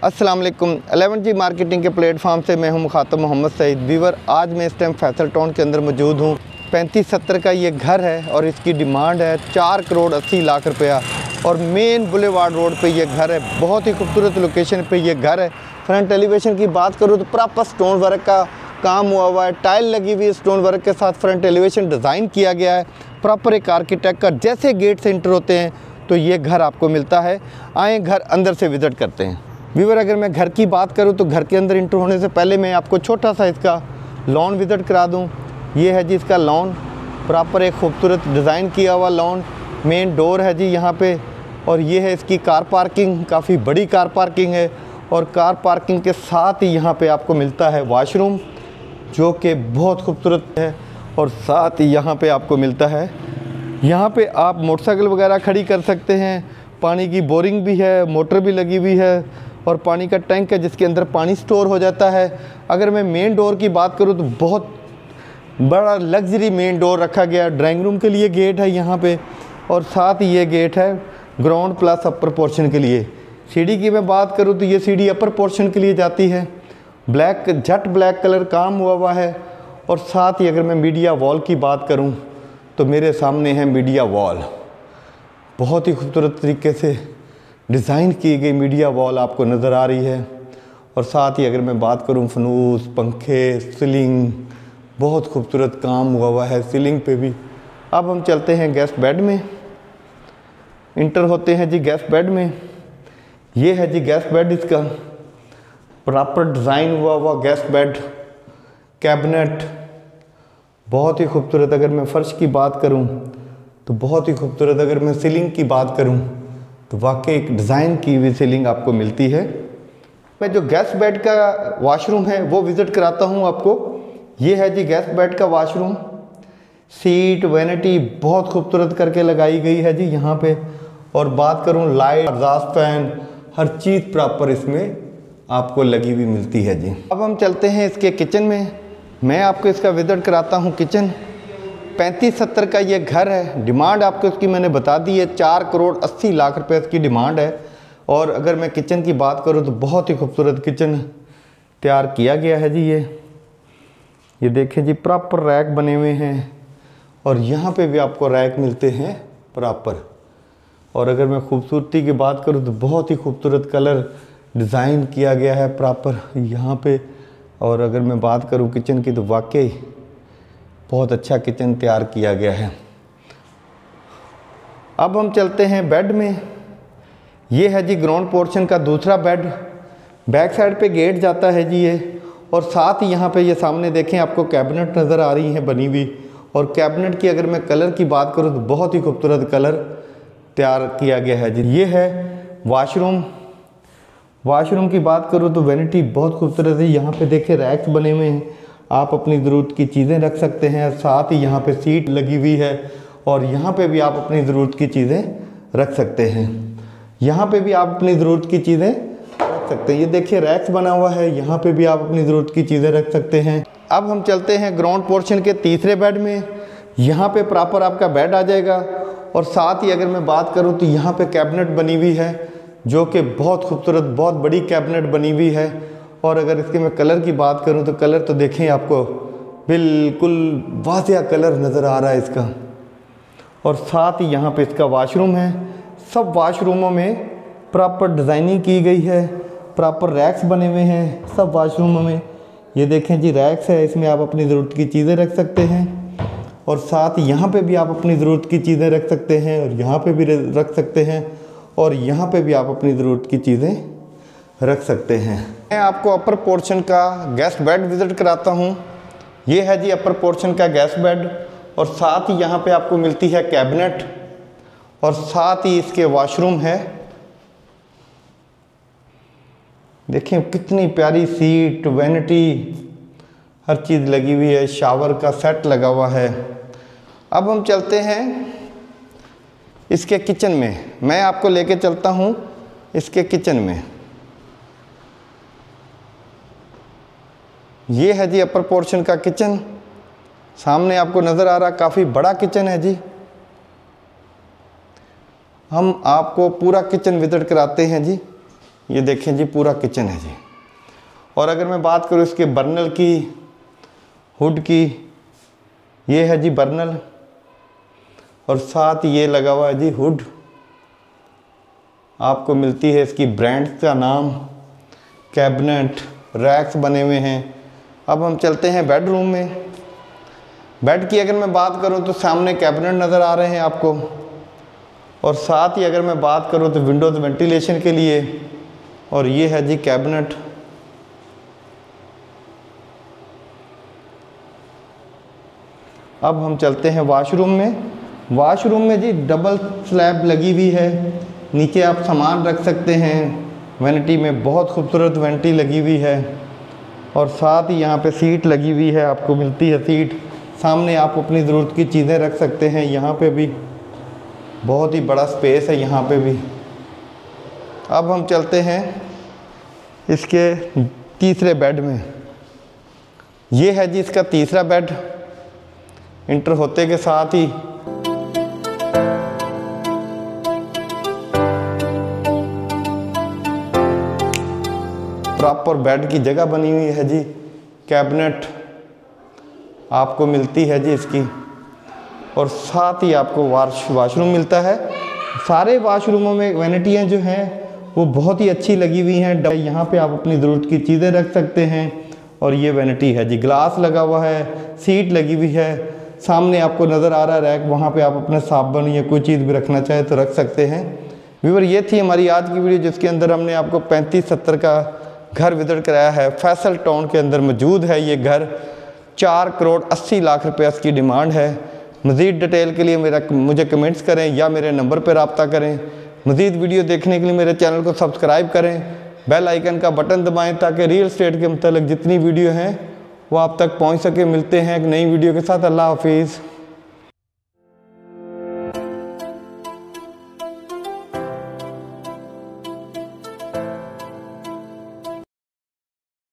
अस्सलाम वालेकुम। 11G marketing के प्लेटफॉर्म से मैं हूं मुखातब मोहम्मद सईद वीवर। आज मैं इस टाइम फैसल टाउन के अंदर मौजूद हूं। 3570 का ये घर है और इसकी डिमांड है 4 करोड़ 80 लाख रुपया और मेन बुलेवार्ड रोड पे ये घर है। बहुत ही खूबसूरत लोकेशन पे ये घर है। फ्रंट एलिवेशन की बात करूँ तो प्रॉपर स्टोन वर्क का काम हुआ हुआ है, टाइल लगी हुई है, स्टोन वर्क के साथ फ्रंट एलिवेशन डिज़ाइन किया गया है प्रॉपर एक आर्किटेक्ट का। जैसे गेट से इंटर होते हैं तो ये घर आपको मिलता है। आए घर अंदर से विज़िट करते हैं। व्यूअर, अगर मैं घर की बात करूं तो घर के अंदर इंटर होने से पहले मैं आपको छोटा सा इसका लॉन विज़िट करा दूं। ये है जी इसका लॉन, प्रॉपर एक खूबसूरत डिज़ाइन किया हुआ लॉन। मेन डोर है जी यहाँ पे और ये है इसकी कार पार्किंग। काफ़ी बड़ी कार पार्किंग है और कार पार्किंग के साथ ही यहाँ पे आपको मिलता है वॉशरूम जो कि बहुत खूबसूरत है और साथ ही यहाँ पे आपको मिलता है, यहाँ पे आप मोटरसाइकिल वगैरह खड़ी कर सकते हैं। पानी की बोरिंग भी है, मोटर भी लगी हुई है और पानी का टैंक है जिसके अंदर पानी स्टोर हो जाता है। अगर मैं मेन डोर की बात करूँ तो बहुत बड़ा लग्जरी मेन डोर रखा गया है। ड्राइंग रूम के लिए गेट है यहाँ पे और साथ ही ये गेट है ग्राउंड प्लस अपर पोर्शन के लिए। सीढ़ी की मैं बात करूँ तो ये सीढ़ी अपर पोर्शन के लिए जाती है। ब्लैक जेट ब्लैक कलर काम हुआ है और साथ ही अगर मैं मीडिया वॉल की बात करूँ तो मेरे सामने है मीडिया वॉल। बहुत ही खूबसूरत तरीके से डिज़ाइन की गई मीडिया वॉल आपको नज़र आ रही है और साथ ही अगर मैं बात करूं फनूस, पंखे, सीलिंग, बहुत खूबसूरत काम हुआ है सीलिंग पे भी। अब हम चलते हैं गेस्ट बेड में, इंटर होते हैं जी गेस्ट बेड में। ये है जी गेस्ट बेड, इसका प्रॉपर डिज़ाइन हुआ गेस्ट बेड, कैबिनेट बहुत ही खूबसूरत। अगर मैं फ़र्श की बात करूं तो बहुत ही खूबसूरत। अगर मैं सीलिंग की बात करूं तो वाकई एक डिज़ाइन की हुई सीलिंग आपको मिलती है। मैं जो गेस्ट बेड का वॉशरूम है वो विज़िट कराता हूं आपको। ये है जी गेस्ट बेड का वॉशरूम। सीट वैनिटी बहुत खूबसूरत करके लगाई गई है जी यहाँ पे। और बात करूं लाइट, एग्जॉस्ट फैन, हर चीज़ प्रॉपर इसमें आपको लगी हुई मिलती है जी। अब हम चलते हैं इसके किचन में। मैं आपको इसका विज़िट कराता हूँ किचन। 3570 का ये घर है। डिमांड आपको इसकी मैंने बता दी है, 4 करोड़ 80 लाख रुपए इसकी डिमांड है। और अगर मैं किचन की बात करूँ तो बहुत ही खूबसूरत किचन तैयार किया गया है जी। ये देखें जी, प्रॉपर रैक बने हुए हैं और यहाँ पे भी आपको रैक मिलते हैं प्रॉपर। और अगर मैं खूबसूरती की बात करूँ तो बहुत ही खूबसूरत कलर डिज़ाइन किया गया है प्रॉपर यहाँ पे। और अगर मैं बात करूँ किचन की तो वाकई बहुत अच्छा किचन तैयार किया गया है। अब हम चलते हैं बेड में। ये है जी ग्राउंड पोर्शन का दूसरा बेड। बैक साइड पे गेट जाता है जी ये। और साथ ही यहाँ पे ये सामने देखें आपको कैबिनेट नज़र आ रही है बनी हुई। और कैबिनेट की अगर मैं कलर की बात करूँ तो बहुत ही खूबसूरत कलर तैयार किया गया है जी। ये है वॉशरूम। वॉशरूम की बात करूँ तो वैनिटी बहुत खूबसूरत है। यहाँ पे देखें रैक्स बने हुए हैं, आप अपनी ज़रूरत की चीज़ें रख सकते हैं। साथ ही यहाँ पे सीट लगी हुई है और यहाँ पे भी आप अपनी ज़रूरत की चीज़ें रख सकते हैं। यहाँ पे भी आप अपनी ज़रूरत की चीज़ें रख सकते हैं। ये देखिए रैक्स बना हुआ है, यहाँ पे भी आप अपनी ज़रूरत की चीज़ें रख सकते हैं। अब हम चलते हैं ग्राउंड पोर्शन के तीसरे बेड में। यहाँ पे प्रॉपर आपका बेड आ जाएगा और साथ ही अगर मैं बात करूँ तो यहाँ पे कैबिनेट बनी हुई है जो कि बहुत खूबसूरत, बहुत बड़ी कैबिनेट बनी हुई है। और अगर इसके मैं कलर की बात करूं तो कलर तो देखें आपको बिल्कुल वाज़िया कलर नज़र आ रहा है इसका। और साथ ही यहाँ पे इसका वॉशरूम है। सब वॉशरूमों में प्रॉपर डिज़ाइनिंग की गई है, प्रॉपर रैक्स बने हुए हैं सब वॉशरूमों में। ये देखें जी रैक्स है, इसमें आप अपनी ज़रूरत की चीज़ें रख सकते हैं। और साथ ही यहाँ पे भी आप अपनी ज़रूरत की चीज़ें रख सकते हैं और यहाँ पे भी रख सकते हैं और यहाँ पे भी आप अपनी ज़रूरत की चीज़ें रख सकते हैं। मैं आपको अपर पोर्शन का गेस्ट बेड विज़िट कराता हूँ। ये है जी अपर पोर्शन का गेस्ट बेड और साथ ही यहाँ पे आपको मिलती है कैबिनेट और साथ ही इसके वॉशरूम है। देखें कितनी प्यारी सीट, वैनिटी, हर चीज़ लगी हुई है। शावर का सेट लगा हुआ है। अब हम चलते हैं इसके किचन में। मैं आपको लेके चलता हूँ इसके किचन में। ये है जी अपर पोर्शन का किचन। सामने आपको नज़र आ रहा, काफ़ी बड़ा किचन है जी। हम आपको पूरा किचन विज़िट कराते हैं जी। ये देखें जी पूरा किचन है जी। और अगर मैं बात करूँ इसके बर्नल की, हुड की, ये है जी बर्नल और साथ ये लगा हुआ है जी हुड। आपको मिलती है इसकी ब्रांड का नाम, कैबिनेट, रैक्स बने हुए हैं। अब हम चलते हैं बेडरूम में। बेड की अगर मैं बात करूं तो सामने कैबिनेट नज़र आ रहे हैं आपको, और साथ ही अगर मैं बात करूं तो विंडोज़ वेंटिलेशन के लिए, और ये है जी कैबिनेट। अब हम चलते हैं वॉशरूम में। वॉशरूम में जी डबल स्लैब लगी हुई है, नीचे आप सामान रख सकते हैं। वैनिटी में बहुत खूबसूरत वैनिटी लगी हुई है, और साथ ही यहाँ पे सीट लगी हुई है, आपको मिलती है सीट। सामने आप अपनी ज़रूरत की चीज़ें रख सकते हैं। यहाँ पे भी बहुत ही बड़ा स्पेस है यहाँ पे भी। अब हम चलते हैं इसके तीसरे बेड में। ये है जी इसका तीसरा बेड। इंटर होते के साथ ही प्रॉपर बेड की जगह बनी हुई है जी। कैबिनेट आपको मिलती है जी इसकी, और साथ ही आपको वॉशरूम मिलता है। सारे वॉशरूमों में वैनिटियाँ जो हैं वो बहुत ही अच्छी लगी हुई हैं। यहाँ पे आप अपनी ज़रूरत की चीज़ें रख सकते हैं, और ये वैनिटी है जी। ग्लास लगा हुआ है, सीट लगी हुई है, सामने आपको नज़र आ रहा है रैक, वहाँ पे आप अपने साबुन या कोई चीज़ भी रखना चाहे तो रख सकते हैं। व्यूअर, ये थी हमारी आज की वीडियो, जिसके अंदर हमने आपको 3570 का घर विजिट कराया है। फैसल टाउन के अंदर मौजूद है ये घर। 4 करोड़ 80 लाख रुपये इसकी डिमांड है। मज़ीद डिटेल के लिए मुझे कमेंट्स करें या मेरे नंबर पर रब्ता करें। मज़ीद वीडियो देखने के लिए मेरे चैनल को सब्सक्राइब करें, बेल आइकन का बटन दबाएं, ताकि रियल एस्टेट के मतलब जितनी वीडियो हैं वो आप तक पहुंच सके। मिलते हैं एक नई वीडियो के साथ। अल्लाह हाफिज़।